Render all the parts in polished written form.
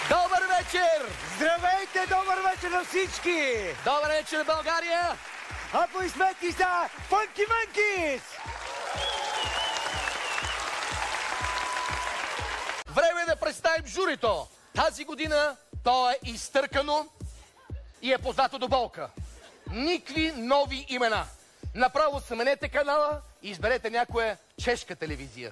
Добър вечер! Здравейте, добър вечер на всички! Добър вечер, България! Аплодисменти за Funky Monkeys! Време е да представим журито. Тази година то е изтъркано и е познато до болка. Никакви нови имена. Направо сменете канала и изберете някоя чешка телевизия.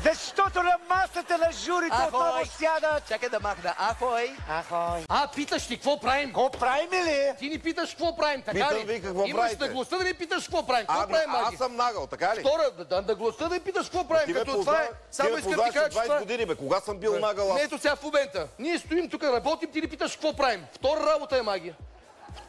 Защото на масата на журито отново сядат... Чакай да махна. Ахой! Ахой! Питаш ли какво правим? Какво правим ли? Ти ни питаш какво правим, така ли? Питам ви какво Имаш правите. наглостта да ми питаш какво правим. Какво правим, Маги? Аз съм нагъл, така ли? Втора, наглостта да ми питаш какво правим, като това е... Само искам да ти кажа, че 20 години, бе. Кога съм бил нагъл аз? Ето сега в момента. Ние стоим тук, работим, ти ни питаш какво правим. Втора работа е, Маги.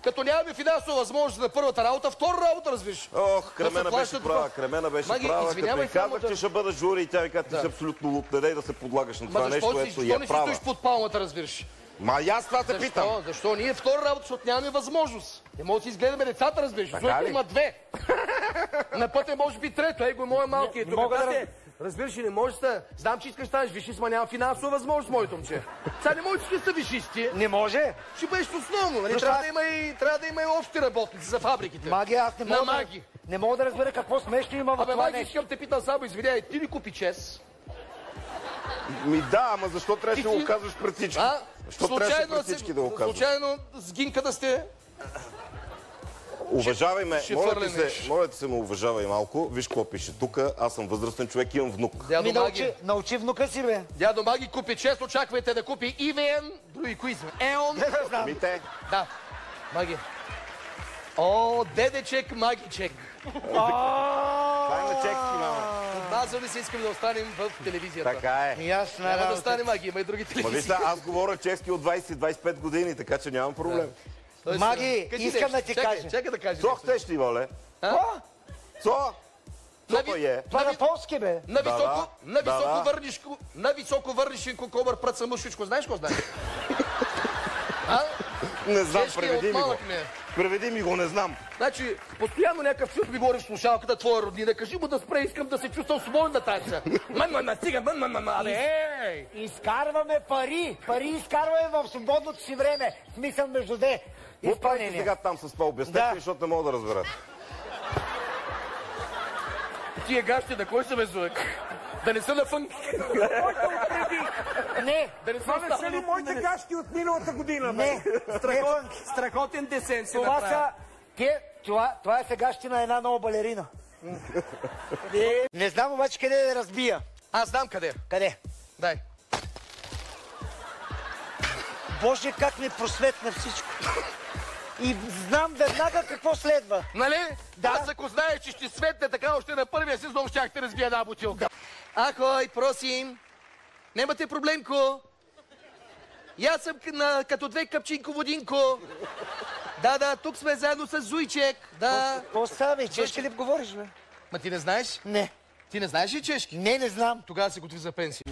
Като нямаме финансова възможност за първата работа, втора работа, разбираш. Ох, Кремена беше права, Кремена беше права. Като ми казах, че ще бъда жури и тя ми каза, ти си абсолютно луп, не дай да се подлагаш на това нещо, ето я Защо не си права. стоиш под палмата, разбираш? Ма и аз това те питам. Защо? Ние втора работа, защото нямаме възможност. Не може да си изгледаме децата, разбираш. Защото има две. На път е може би трето. Ей го, моя малкият. Разбираш ли, не можеш да... Знам, че искаш да станеш висшист, ма няма финансова възможност, моето момче. Сега не можеш да сте висшисти. Не може. Ще бъдеш основно, нали? Трябва да има и общи работници за фабриките. Маги, аз не мога. Маги. Не мога да разбера какво смешно има в това Маги, нещо. искам те питам само, извиняй, ти ли купи чест? Ми да, ама защо трябваше да го казваш пред всички? Защо трябваше пред всички да го казваш? Случайно с гинка да сте... Уважавай ме, моля ти се ме уважавай малко. Виж какво пише тук, аз съм възрастен човек, имам внук. Научи внука си, бе. Дядо Маги купи чест, очаквайте да купи ИВН, други кои сме? ЕОН. Мите. Да, Маги. О, дедечек, Магичек. Това е на чешки, мама. Отмазали се, искаме да останем в телевизията. Така е. Ясна Няма да работа. стане, Маги, има и други Ма телевизии. виж, аз говоря чешки от 20-25 години, така че нямам проблем. Маги, искам да ти кажа. Чакай да кажа. Цох те ще, воле. Цо? Цо е. Това на полски, бе. На високо върниш кобър прът самушичко. Знаеш какво знаеш? Не знам, Чешки преведи от ми го. малък ми е. Преведи ми го, не знам. Значи, постоянно някакъв чуд ми говори в слушалката, твоя роднина. Кажи му да спре, искам да се чувствам свободен на танца. Стига, ей! Изкарваме пари. Пари изкарваме в свободното си време. В смисъл между две. Какво правите сега там с това? Обяснете ми, защото не мога да разбера. Тия гащи на кой са безуек? Да не са на фънк? Не. Това не са ли моите гащи от миналата година, бе? Не. Страхотен десен си Това направя. това е сегащина на една нова балерина. Не знам обаче къде да разбия. Аз знам къде. Къде? Дай. Боже, как ми просветна всичко. И знам веднага какво следва. Нали? Да. Аз ако знаеш, че ще светне така, още на първия сезон щях да разбия една бутилка. Ахой, просим. Немате проблемко. И аз съм като две капчинко водинко. Да, тук сме заедно с Зуйчек. Да. Какво става, бе? Чешки ли говориш, бе? Ма ти не знаеш? Не. Ти не знаеш ли чешки? Не знам. Тогава се готви за пенсия.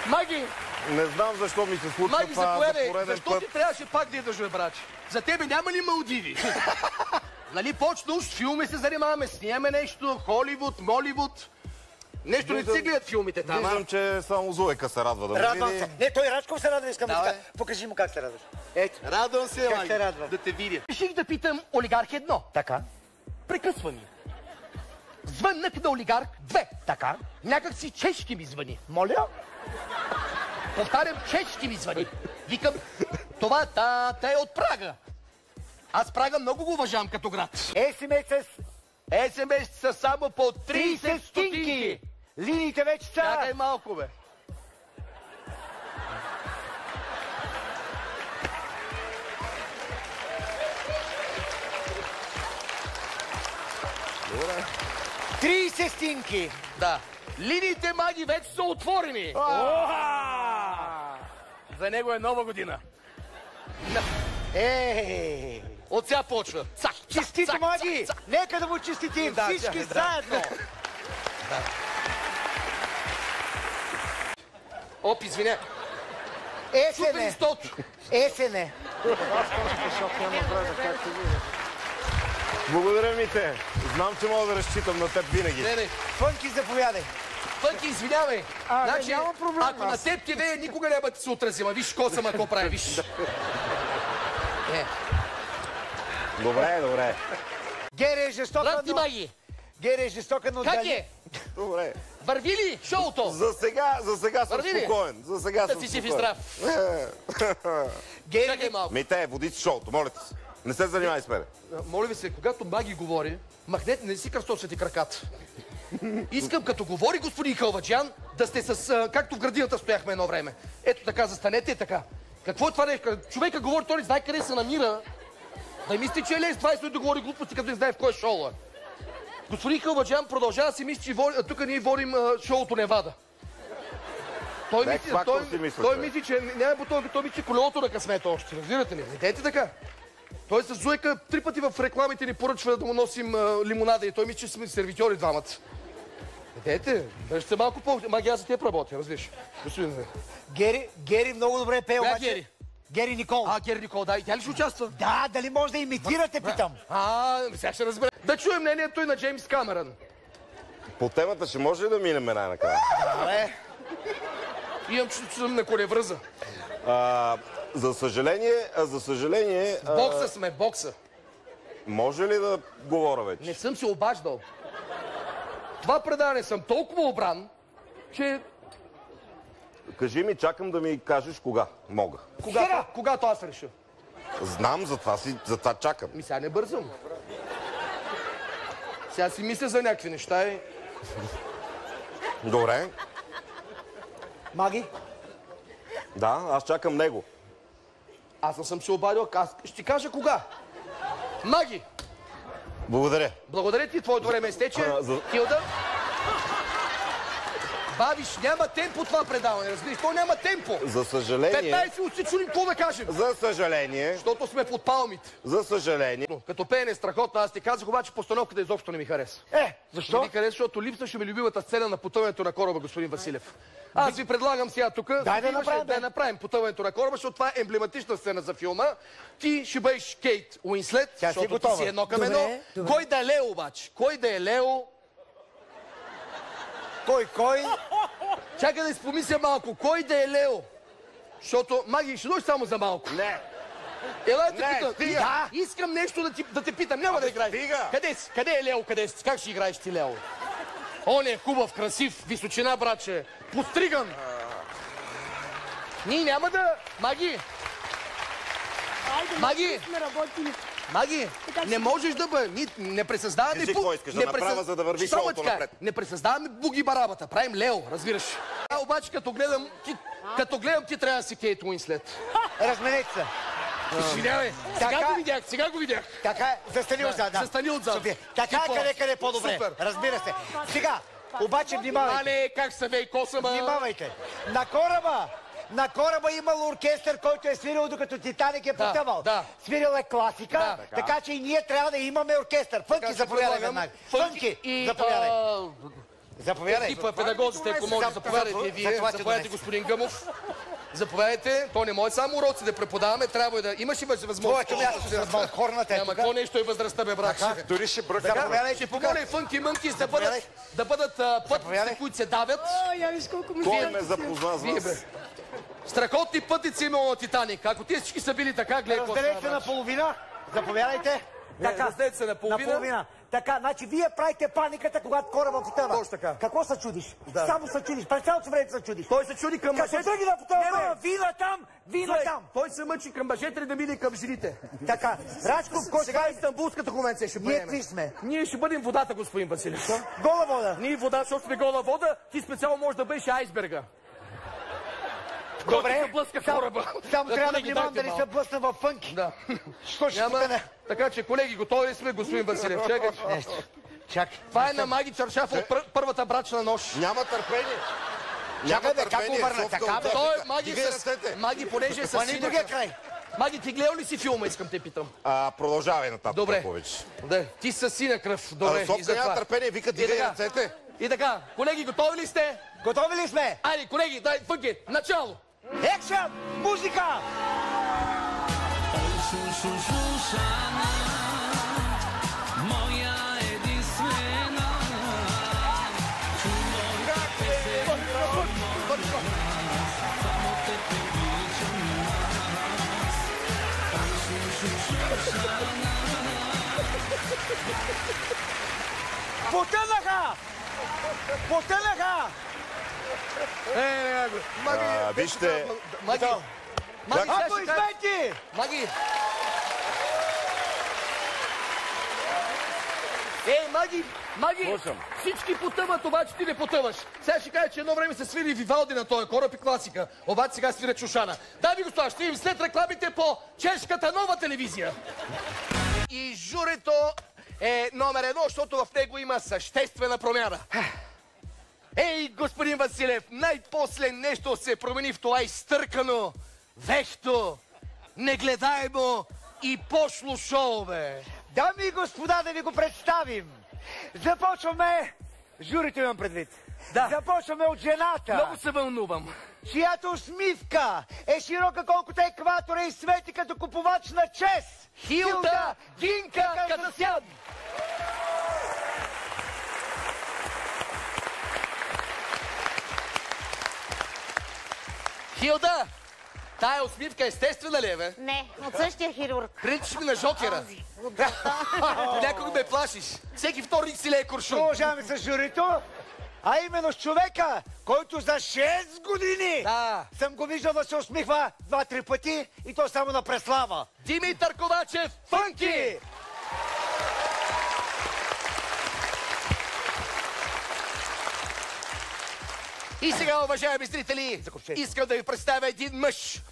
Маги! Не знам защо ми се случва Маги, това за пореден защо път. ти трябваше пак да идваш, бе, браче? За тебе няма ли Малдиви? Нали почна уж филми се занимаваме, снимаме нещо, Холивуд, Моливуд. Нещо не си гледат филмите там, Виждам, че само Зуека се радва да ме Радвам види. се. Не, той Рачков се радва, искам да Давай. кажа. Покажи му как се радваш. Ето. Радвам се, Как Маги, се радвам? да те видя. Реших да питам олигарх едно. Така. Прекъсва ми. Звъннах на олигарх 2. Така. Някак си чешки ми звъни. Моля? Повтарям, чешки ми звъни. Викам, това та е от Прага. Аз Прага много го уважавам като град. СМС са само по 30 стотинки. Линиите вече са... Чакай малко, бе. Добре. 30 стинки. Да. Линиите, Маги, вече са отворени. За него е нова година. От сега почва. Цак, Честито, Маги! Нека да му честитим всички заедно. Оп, извиня. Есене. Есене. Благодаря, Мите. Знам, че мога да разчитам на теб винаги. Фънки, заповядай. Фънки, извинявай. Значи, няма проблем. ако на теб ти вее, никога няма да ти се отрази. Ма виж, коса ма, какво прави, виж. Добре. Гери е жестока, Здрасти, Маги. Гери е жестока, но... Как е? Добре. Върви ли шоуто? За сега съм спокоен. За сега съм Да си и спокоен. здрав. Чакай малко. Мите, водите шоуто, моля ти се. Не се занимай с мене. Моля ви се, когато Маги говори, махнете, не си кръстосвате краката. Искам, като говори господин Халваджиян, да сте с... както в градината стояхме едно време. Ето така, застанете така. Какво е това нещо? Човека говори, той не знае къде се намира. Да мисли, че е лес 20 да говори глупости, като не знае в кой шоу е. Господин Халваджиян продължава да си мисли, че тук ние водим шоуто Невада. Той мисли, че няма бутон, той мисли, че колелото на късмето още. Разбирате ли? Не дейте така. Той с Зуйка 3 пъти в рекламите ни поръчва да му носим лимонада и той мисли, че сме сервитьори двамата. Не дейте, беше малко по... Маги, аз за теб работя, разбираш. Гери много добре пее, обаче... Гери? Гери Никол. Гери Никол, да. И тя ли ще участва? Да, дали може да имитирате, питам. Сега ще разбера. Да чуем мнението и на Джеймс Камерън. По темата ще може ли да минем най-накрая? Имам чувство, че съм на колевръза. За съжаление... В бокса сме, бокса. Може ли да говоря вече? Не съм се обаждал. Това предаване съм толкова обран, че... Кажи ми, чакам да ми кажеш кога мога. Когато аз реша. Знам, затова чакам. Сега не бързам. Сега си мисля за някакви неща и... Добре. Маги? Да, аз чакам него. Аз не съм се обадил, аз ще ти кажа кога. Маги! Благодаря. Благодаря ти, твоето време изтече. Хилда? Бабиш, няма темпо това предаване, разбираш? То няма темпо. За съжаление... 15 от се чудим какво да кажем. За съжаление... Защото сме под палмите. За съжаление... Като пеене е страхотно, аз ти казах, обаче постановката изобщо не ми хареса. Защо? Не ми хареса, защото липсваше ми любимата сцена на потъването на кораба, господин Василев. Аз ви предлагам сега тук да направим потъването на кораба, защото това е емблематична сцена за филма. Ти ще бъдеш Кейт Уинслет, защото ти си едно към едно. Кой да е Лео обаче? Кой да е Лео? Кой? Чакай да изпомисля малко. Кой да е Лео? Защото, Маги, ще дойдеш само за малко. Не. Ела те питам. Стига. Искам нещо да те питам. Няма да играеш. Стига. Къде си? Къде е Лео? Къде си? Как ще играеш ти Лео? Он е хубав, красив, височина, братче. Постриган. Ние няма да... Маги! Маги, не можеш да бъде. Ние не пресъздаваме... Кажи какво искаш да направя, за да върви шоуто напред. Не пресъздаваме буги барабата. Правим Лео, разбираш. Обаче като гледам, ти трябва да си Кейт Уинслет. Разменете се. Извинявай. Сега го видях. Така е, застани отзад. Застани отзад. Така е къде по-добре. Разбира се. Сега, обаче внимавайте. Как са вей косама? Внимавайте. На кораба имал оркестър, който е свирил докато Титаник е потъвал. Свирил е класика, така че и ние трябва да имаме оркестър. Фънки, заповядай веднага. Фънки, заповядай. Заповядай. Екипа, педагозите, ако може, заповядайте вие. Заповядайте, господин Гъмов. Заповядайте. То не може само уроци да преподаваме, трябва да имаш и възможност. Твоето място се развал хорната е тук. Какво нещо е възрастта, бе, брат? Дори ще бръкна. Ще помоля и Фънки Мънки да бъдат пътници, които се давят. Той ме запозна с вас. Страхотни пътници имало на Титаник. Ако те всички са били така, гледай какво разделете се на половина. Заповядайте. Разделете се на половина. Така, значи вие правите паниката, когато кораба потъва. Точно така. Какво се чудиш? Само се чудиш. През цялото време се чудиш. Той се чуди към мъжете. Като тръгне да потъва, вина там. Той се мъчи към мъжете да мине към жените. Така. Рачков, сега Истанбулската конвенция ще приеме. Ние сме. Ние ще бъдем водата, господин Василев. Гола вода. Ние вода, защото сме гола вода. Ти специално може да бъдеш айсберга. Добре, кораба. Само трябва да внимавам да не се блъсна във Фънки. Да. Що ще потъне? Така че, колеги, готови сме, господин Василев. Чакай. Това е на Маги Чаршаф от първата брачна нощ. Няма търпение. Чакай бе, как го върна така бе? Той Маги, понеже е със синя другия край. Маги, ти гледал ли си филма, искам те питам? Продължавай нататък. Добре. Повече. Да, ти със синя кръв. Добре. Собствено няма търпение, вика дигай ръцете. И така, колеги, готови ли сте? Готови ли сме? Айде, колеги, дай Фънки, начало! Екшън! музика! Потънаха! Потънаха! Вижте... Маги! Аплодисменти! Маги! Маги! Всички потъват, обаче ти не потъваш. Сега ще кажа, че едно време се свири Вивалди на този кораб и класика. Обаче сега свира Шушана. Дами и господа, ще видим след рекламите по чешката нова телевизия. И журито е номер 1, защото в него има съществена промяна. Ей, господин Василев, най-после нещо се промени в това изтъркано, вехто, негледаемо и пошло шоу, бе. Дами и господа, да ви го представим. Започваме... Журито имам предвид. Да. Започваме от жената. Много се вълнувам. Чиято усмивка е широка колкото екватора и свети като купувач на чест. Хилда Гинка Кадасян. Хилда, тая усмивка естествена ли е, бе? Не, от същия хирург. Приличаш ми на Жокера. Някога ме плашиш. Всеки вторник си лее куршум. Продължаваме с журито, а именно с човека, който за 6 години съм го виждал да се усмихва 2-3 пъти и то само на преслава. Димитър Ковачев, Фънки! И сега, уважаеми зрители, искам да ви представя един мъж.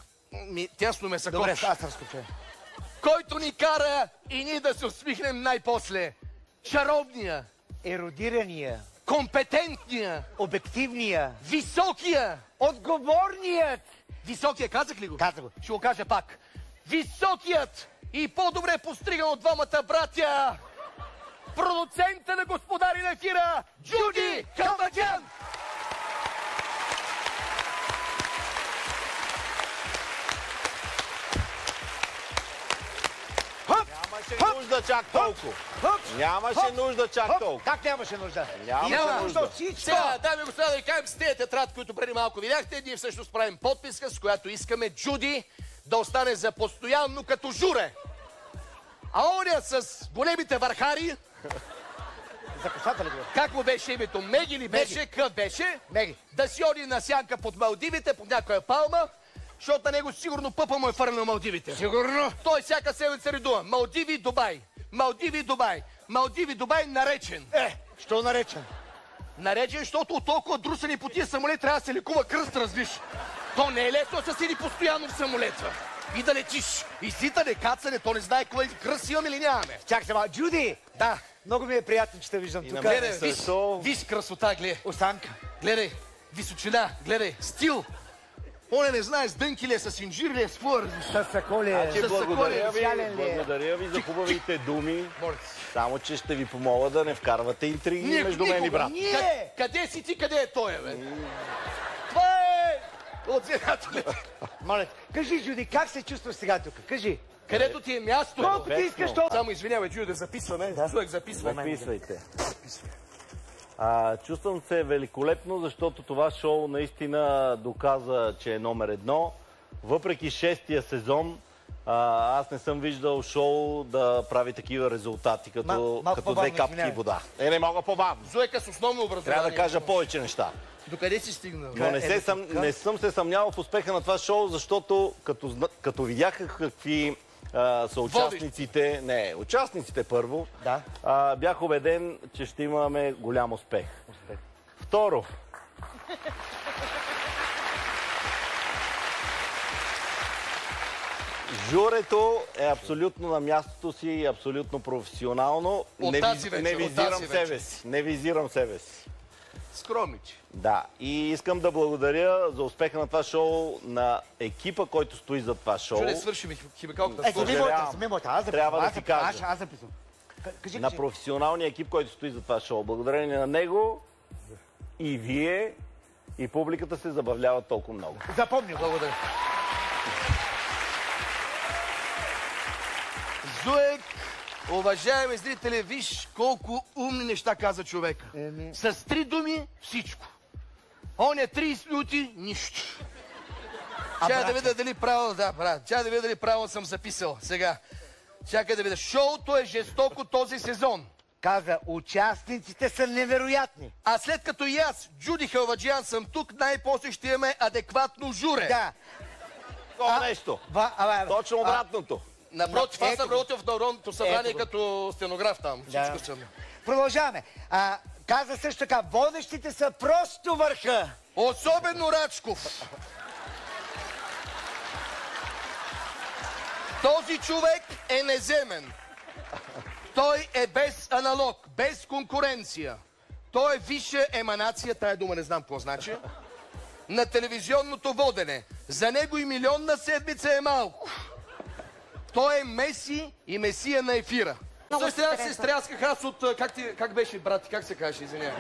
Тясно ме са Добре, кош. аз разкоча. Който ни кара и ние да се усмихнем най-после. Чаровния, Еродирания, компетентния, обективния, високия. отговорният. Високия, казах ли го? Казах го. Ще го кажа пак. Високият и по-добре постриган от двамата братя. Продуцента на Господари на ефира, Джуди Калбаджан! Нямаше нужда чак толкова. Нямаше нужда чак толкова. Как нямаше нужда? Нямаше нужда от всичко. Сега, дами и господа, да ви кажем с тези тетрад, които преди малко видяхте, ние всъщност правим подписка, с която искаме Джуди да остане за постоянно като журе. А оня с големите върхари, За косата ли го? как му беше името? Меги ли беше? Къв беше? Меги. Да си оди на сянка под Малдивите, под някоя палма, защото на него сигурно пъпа му е фърнал Малдивите. Сигурно. Той всяка седмица редува. Малдиви, Дубай. Малдиви, Дубай. Малдиви, Дубай, наречен. Що наречен? Наречен, защото от толкова друсани по тия самолет трябва да се лекува кръст, разбиш. То не е лесно да се седи постоянно в самолета. И да летиш. И ситане, кацане, то не знае кой кръст имаме или нямаме. Чак се ма. Джуди! Да. Много ми е приятно, че те виждам тук. Гледай, виж красота, гледай. Осанка. Гледай, височина, гледай, стил. Оне не знае с дънки ли е, с инжир ли е, с флър. С саколи е. Благодаря ви за хубавите думи. Само, че ще ви помоля да не вкарвате интриги между мен и брат. Къде си ти, къде е той, бе? Това е... Моля, кажи, Джуди, как се чувстваш сега тук? Кажи. Където ти е място. Колко ти искаш то? Само извинявай, Джуди, да записваме. Слуек, записваме. Записвайте. Чувствам се великолепно, защото това шоу наистина доказа, че е номер 1. Въпреки 6-тия сезон, аз не съм виждал шоу да прави такива резултати, като две капки вода. Не мога по-бавно. Зуека с основно образование. Трябва да кажа повече неща. Докъде си стигнал? Но не съм се съмнявал в успеха на това шоу, защото като видяха какви са участниците, участниците първо, бях убеден, че ще имаме голям успех. Второ, журето е абсолютно на мястото си и абсолютно професионално. Не визирам себе си. Скромничи. Да, и искам да благодаря за успеха на това шоу на екипа, който стои за това шоу. Чуде, свършим химикалката. Трябва да ти кажа. Аз записвам. На професионалния екип, който стои за това шоу. Благодарение на него и вие, и публиката се забавляват толкова много. Запомни. Благодаря. Дуек, уважаеми зрители, виж колко умни неща каза човек. С 3 думи всичко. Он е 30 минути, нищо. Чакай да видя дали правилно, да, брат. Чакай да видя дали правилно съм записал. Сега. Чакай да видя. Шоуто е жестоко този сезон. Каза, участниците са невероятни. А след като и аз, Джуди Халваджиян, съм тук, най-после ще имаме адекватно журе. Да. Това нещо. Точно обратното. Напротив, аз съм работил в Народното събрание като стенограф там. Всичко съм. Продължаваме. Каза също така, водещите са просто върха. Особено Рачков. Този човек е неземен. Той е без аналог, без конкуренция. Той е висша еманация, тая дума не знам какво значи, на телевизионното водене. За него и милионна седмица е малко. Той е Меси и Месия на ефира. Също аз се стрясках аз от... Как беше, брат? Как се каже, извиня?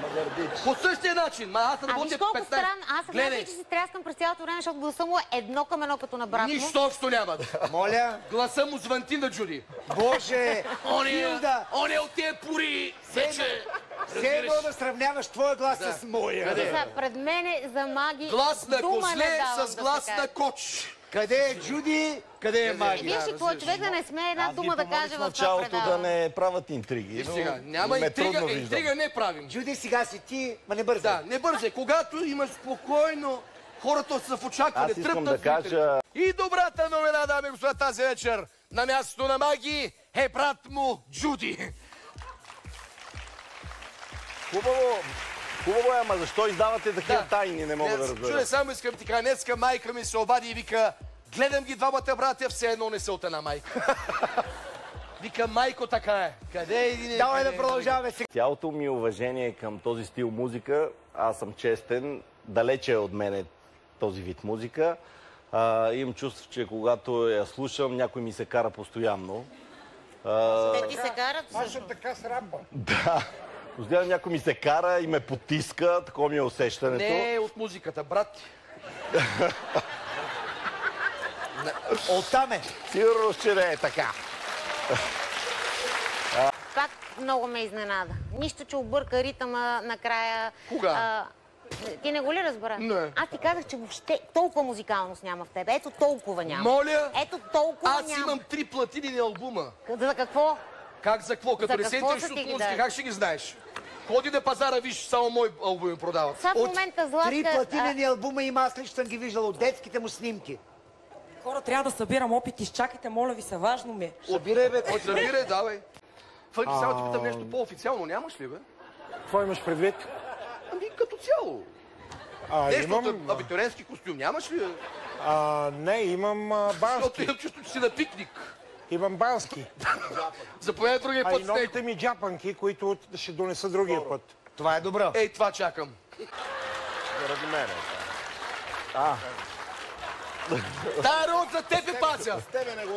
По същия начин. Аз работя 15... Аз гледай, че се стряскам през цялото време, защото гласа му е 1:1 като на брат му. Нищо общо няма. Моля? Гласа му звънти на Джуди. Боже! Филда! Он е от тия пури! Вече... Все едно да сравняваш твоя глас с моя. Пред мене за Маги глас на косле с глас на коч. Къде е Джуди, къде е Маги? Виж ли какво, човек да не смее една дума да каже в това предаване. да не правят интриги. Сега, няма интрига не правим. Джуди, сега си ти, ма не бързай. Да, не бързай. Когато имаш спокойно, хората са в очакване. Аз искам да кажа... И добрата новина, дами и господа, тази вечер на мястото на Маги е брат му Джуди. Хубаво е, ама защо издавате такива тайни, не мога да разбера. Чуде, само искам ти кажа, днеска майка ми се обади и вика, гледам ги двамата братя, все едно не са от една майка. Вика, майко, така е. Къде е един? Давай да продължаваме сега. Цялото ми уважение към този стил музика, аз съм честен, далече е от мене този вид музика. Имам чувство, че когато я слушам, някой ми се кара постоянно. Те ти се карат? Аз съм така с рапа. Да. Постоянно някой ми се кара и ме потиска, такова ми е усещането. Не е от музиката, брат. Оттам е. Сигурно ще не е така. Пак много ме изненада. Нищо, че обърка ритъма накрая. Кога? Ти не го ли разбра? Не. Аз ти казах, че въобще толкова музикалност няма в тебе. Ето толкова няма. Моля? Ето толкова няма. Аз имам 3 платинени албума. За какво? Как за какво? Като не се интересуваш от музика, как ще ги знаеш? Ходи на пазара, виж, само мои албуми продават. Сега в момента Златка... 3 платинени албума има, аз лично съм ги виждал от детските му снимки. Хора, трябва да събирам опит, изчакайте, моля ви се, важно ми е. Събирай, бе. Събирай, давай. Фънки, само ти питам нещо по-официално, нямаш ли, бе? Какво имаш предвид? Ами като цяло. Нещо от абитуренски костюм, нямаш ли? Не, имам бански. Защото имам чувство, че си на пикник. Имам бански. Заповядай другия път и с новите ми джапанки, които ще донеса другия път. Това е добро. Ей, това чакам. Заради мене. Тая род за теб е пазя.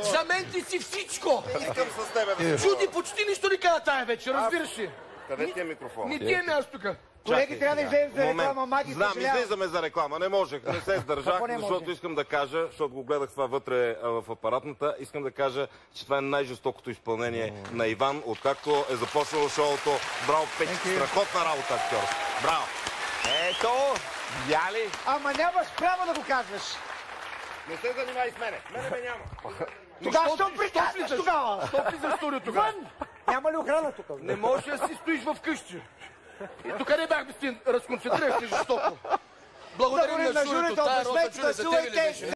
За мен ти си всичко. Искам с тебе да се Чуди почти нищо не каза тая вечер, разбираш ли? Къде ти е микрофон? Не ти е място тук. Колеги, трябва да излезем за реклама, Маги, Знам, съжалявам. излизаме за реклама. Не можех, не се издържах, Какво не може? защото искам да кажа, защото го гледах това вътре в апаратната, искам да кажа, че това е най-жестокото изпълнение на Иван, откакто е започнало шоуто. Браво, Петя, страхотна работа, актьор. Браво! Ето, яли? Ама нямаш право да го казваш. Не се занимай с мене. Мене ме няма. Тогава що приказваш тогава? Що влизаш в студио тогава? Няма ли охрана тук? Не можеш да си стоиш в къщи. И тук не бях да си разконцентрираш жестоко. Благодарим на журито. Тая рота чуде за тебе ли беше?